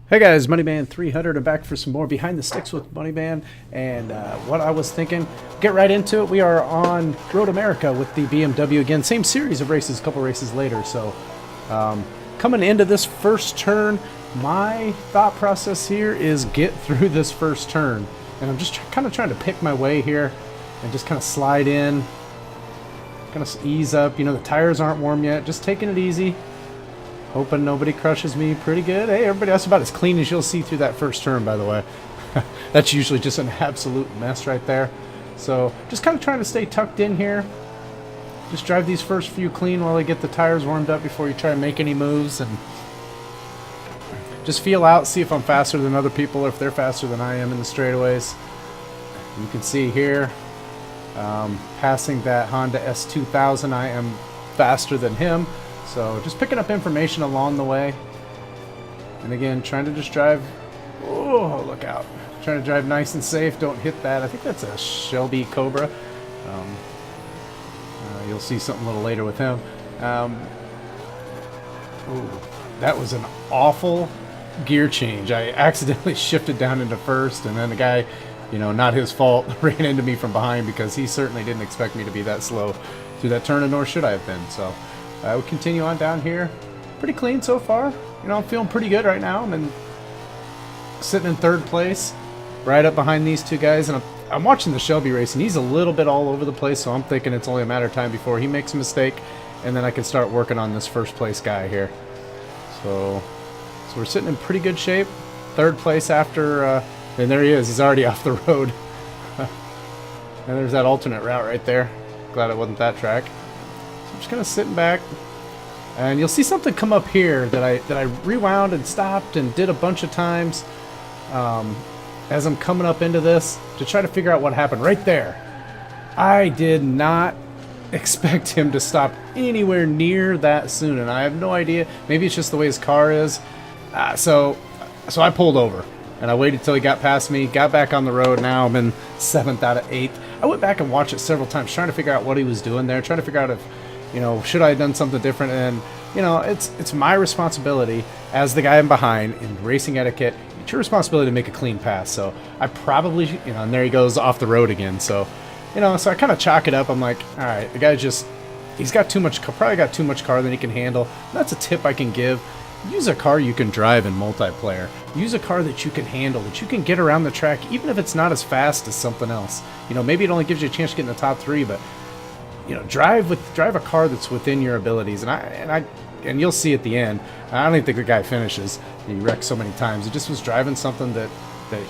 Hey guys, MoneyMan300. I'm back for some more Behind the Sticks with MoneyMan. And what I was thinking, get right into it. We are on Road America with the BMW again. Same series of races, a couple races later. So coming into this first turn, my thought process here is get through this first turn. And I'm just kind of trying to pick my way here and just kind of slide in, kind of ease up. You know, the tires aren't warm yet. Just taking it easy. Hoping nobody crushes me pretty good. Hey, everybody, that's about as clean as you'll see through that first turn, by the way. That's usually just an absolute mess right there. So just kind of trying to stay tucked in here. Just drive these first few clean while I get the tires warmed up before you try to make any moves. And just feel out, see if I'm faster than other people or if they're faster than I am in the straightaways. You can see here, passing that Honda S2000, I am faster than him. So just picking up information along the way. And again, trying to just drive. Oh, look out. Trying to drive nice and safe. Don't hit that. I think that's a Shelby Cobra. You'll see something a little later with him. Ooh, that was an awful gear change. I accidentally shifted down into first, and then the guy, you know, not his fault, ran into me from behind because he certainly didn't expect me to be that slow through that turn, and nor should I have been. So we continue on down here. Pretty clean so far. You know, I'm feeling pretty good right now. I'm sitting in third place, right up behind these two guys. And I'm watching the Shelby race, and he's a little bit all over the place, so I'm thinking it's only a matter of time before he makes a mistake, and then I can start working on this first place guy here. So we're sitting in pretty good shape. Third place after, and there he is. He's already off the road. And there's that alternate route right there. Glad it wasn't that track. I'm just kind of sitting back, and you'll see something come up here that I rewound and stopped and did a bunch of times as I'm coming up into this to try to figure out what happened right there. I did not expect him to stop anywhere near that soon, and I have no idea. Maybe it's just the way his car is. So I pulled over, and I waited till he got past me, got back on the road. Now I'm in 7th out of 8th. I went back and watched it several times, trying to figure out what he was doing there, trying to figure out if, you know, should I have done something different? And, you know, it's my responsibility as the guy in behind in racing etiquette. It's your responsibility to make a clean pass. So I probably, you know, and there he goes off the road again. So, you know, so I kind of chalk it up. I'm like, all right, the guy he's got too much, probably got too much car than he can handle. And that's a tip I can give. Use a car you can drive in multiplayer. Use a car that you can handle, that you can get around the track, even if it's not as fast as something else. You know, maybe it only gives you a chance to get in the top 3, but you know, drive a car that's within your abilities. And you'll see at the end, I don't even think the guy finishes. He wrecked so many times. He just was driving something that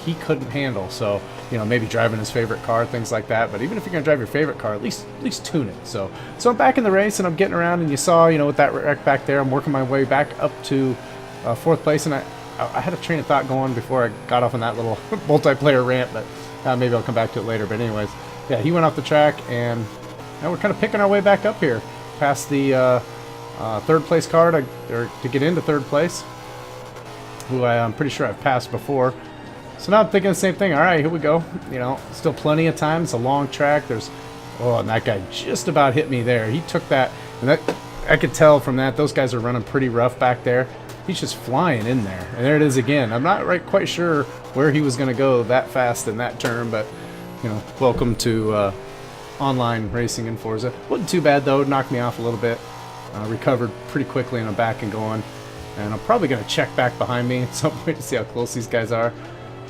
he couldn't handle. So, you know, maybe driving his favorite car, things like that. But even if you're gonna drive your favorite car, at least tune it. So I'm back in the race, and I'm getting around, and you saw, you know, with that wreck back there, I'm working my way back up to 4th place, and I had a train of thought going before I got off on that little multiplayer rant, but maybe I'll come back to it later. But anyways, yeah, he went off the track, and now we're kind of picking our way back up here, past the 3rd place car to get into 3rd place, who I'm pretty sure I've passed before. So now I'm thinking the same thing. All right, here we go. You know, still plenty of time. It's a long track. And that guy just about hit me there. He took that, and that I could tell from that. Those guys are running pretty rough back there. He's just flying in there, and there it is again. I'm not quite sure where he was going to go that fast in that turn, but you know, welcome to online racing in Forza. Wasn't too bad though. It knocked me off a little bit. Recovered pretty quickly, and I'm back and going. And I'm probably going to check back behind me at some point to see how close these guys are.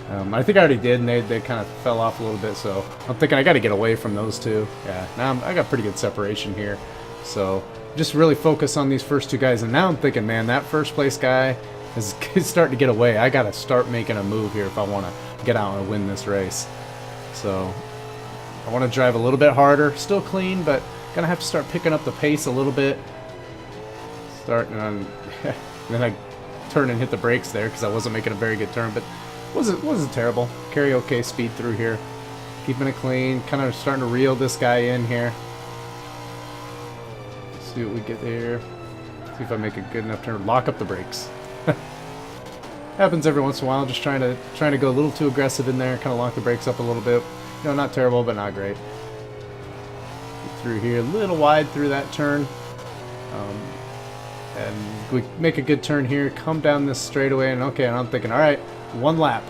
I think I already did, and they kind of fell off a little bit. So I'm thinking I got to get away from those two. Yeah, now I got pretty good separation here. So just really focus on these first two guys. And now I'm thinking, man, that first place guy is starting to get away. I got to start making a move here if I want to get out and win this race. So I want to drive a little bit harder, still clean, but gonna have to start picking up the pace a little bit. Starting on, then I turned and hit the brakes there because I wasn't making a very good turn, but wasn't terrible. Carry okay speed through here, keeping it clean. Kind of starting to reel this guy in here. Let's see what we get there. See if I make a good enough turn. Lock up the brakes. Happens every once in a while. Just trying to go a little too aggressive in there. Kind of lock the brakes up a little bit. You know, not terrible, but not great. Get through here, a little wide through that turn. And we make a good turn here, come down this straightaway, and okay, and I'm thinking, all right, one lap.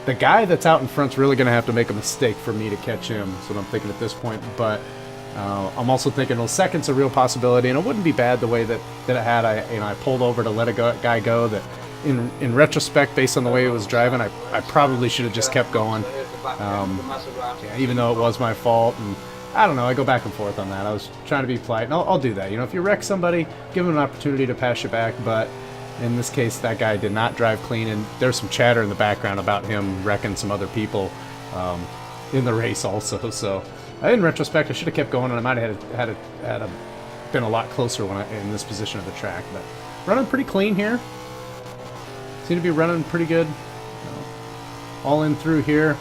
The guy that's out in front's really going to have to make a mistake for me to catch him. That's what I'm thinking at this point. But I'm also thinking, well, second's a real possibility, and it wouldn't be bad the way that it had. I pulled over to let a guy go. That, in retrospect, based on the way he was driving, I probably should have just kept going. Yeah, even though it was my fault, and I don't know. I go back and forth on that. I was trying to be polite, and I'll do that. You know, if you wreck somebody, give them an opportunity to pass you back, but in this case, that guy did not drive clean, and there's some chatter in the background about him wrecking some other people in the race also. So, in retrospect, I should have kept going, and I might have been a lot closer when in this position of the track. But running pretty clean here. Seem to be running pretty good. All in through here,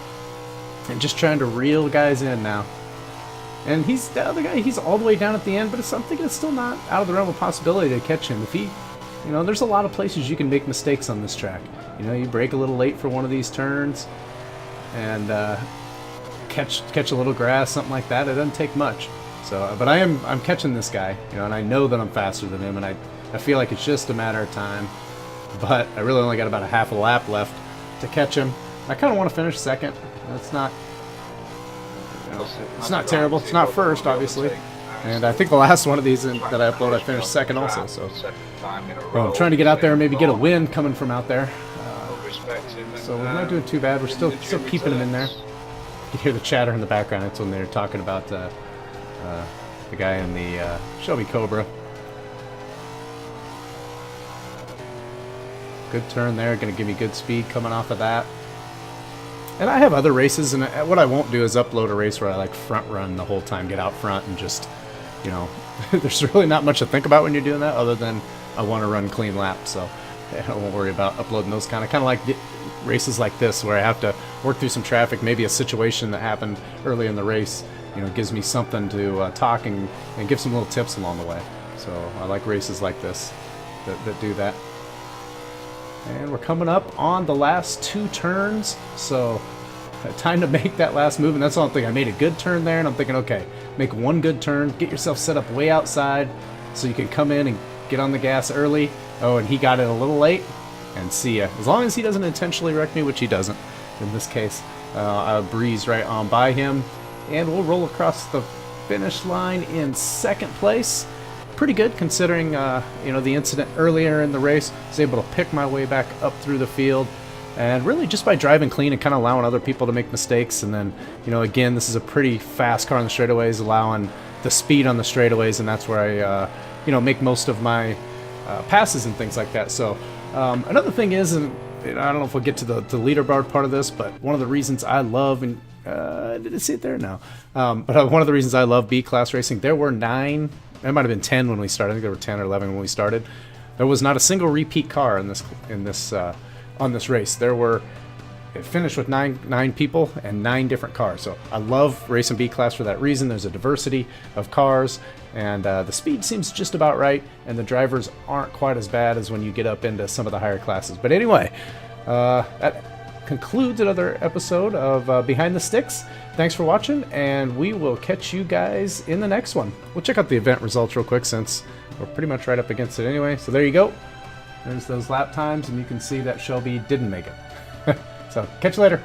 and just trying to reel guys in now. And the other guy, he's all the way down at the end, but I'm thinking it's still not out of the realm of possibility to catch him if he. You know, there's a lot of places you can make mistakes on this track. You know, you brake a little late for one of these turns, and catch a little grass, something like that. It doesn't take much. So, but I'm catching this guy, you know, and I know that I'm faster than him, and I feel like it's just a matter of time. But I really only got about a half a lap left to catch him. I kind of want to finish second. That's not. You know, it's not terrible. It's not first, obviously. And I think the last one of these that I uploaded, I finished second also. So well, I'm trying to get out there and maybe get a win coming from out there. So we're not doing too bad. We're still keeping them in there. You can hear the chatter in the background. It's when they're talking about the guy in the Shelby Cobra. Good turn there. Going to give me good speed coming off of that. And I have other races, and what I won't do is upload a race where I like front run the whole time, get out front, and just, you know, there's really not much to think about when you're doing that other than I want to run clean laps. So I won't worry about uploading those kind of like races like this where I have to work through some traffic, maybe a situation that happened early in the race, you know, gives me something to talk and give some little tips along the way. So I like races like this that do that. And we're coming up on the last two turns, so time to make that last move. And that's all I'm thinking. I made a good turn there, and I'm thinking, okay, make one good turn, get yourself set up way outside so you can come in and get on the gas early. Oh, and he got it a little late, and see ya. As long as he doesn't intentionally wreck me, which he doesn't in this case, I'll breeze right on by him, and we'll roll across the finish line in second place. Pretty good considering you know, the incident earlier in the race. I was able to pick my way back up through the field, and really just by driving clean and kind of allowing other people to make mistakes. And then, you know, again, this is a pretty fast car on the straightaways, allowing the speed on the straightaways, and that's where I you know, make most of my passes and things like that. So another thing is, and I don't know if we'll get to the leaderboard part of this, but one of the reasons I love, and did I see it there? No. But one of the reasons I love B-class racing, there were 9. It might have been 10 when we started. I think there were 10 or 11 when we started. There was not a single repeat car on this race. It finished with nine people and 9 different cars. So I love racing B-class for that reason. There's a diversity of cars, and the speed seems just about right, and the drivers aren't quite as bad as when you get up into some of the higher classes. But anyway, that concludes another episode of Behind the Sticks. Thanks for watching, and we will catch you guys in the next one. We'll check out the event results real quick since we're pretty much right up against it anyway. So there you go. There's those lap times, and you can see that Shelby didn't make it. So catch you later.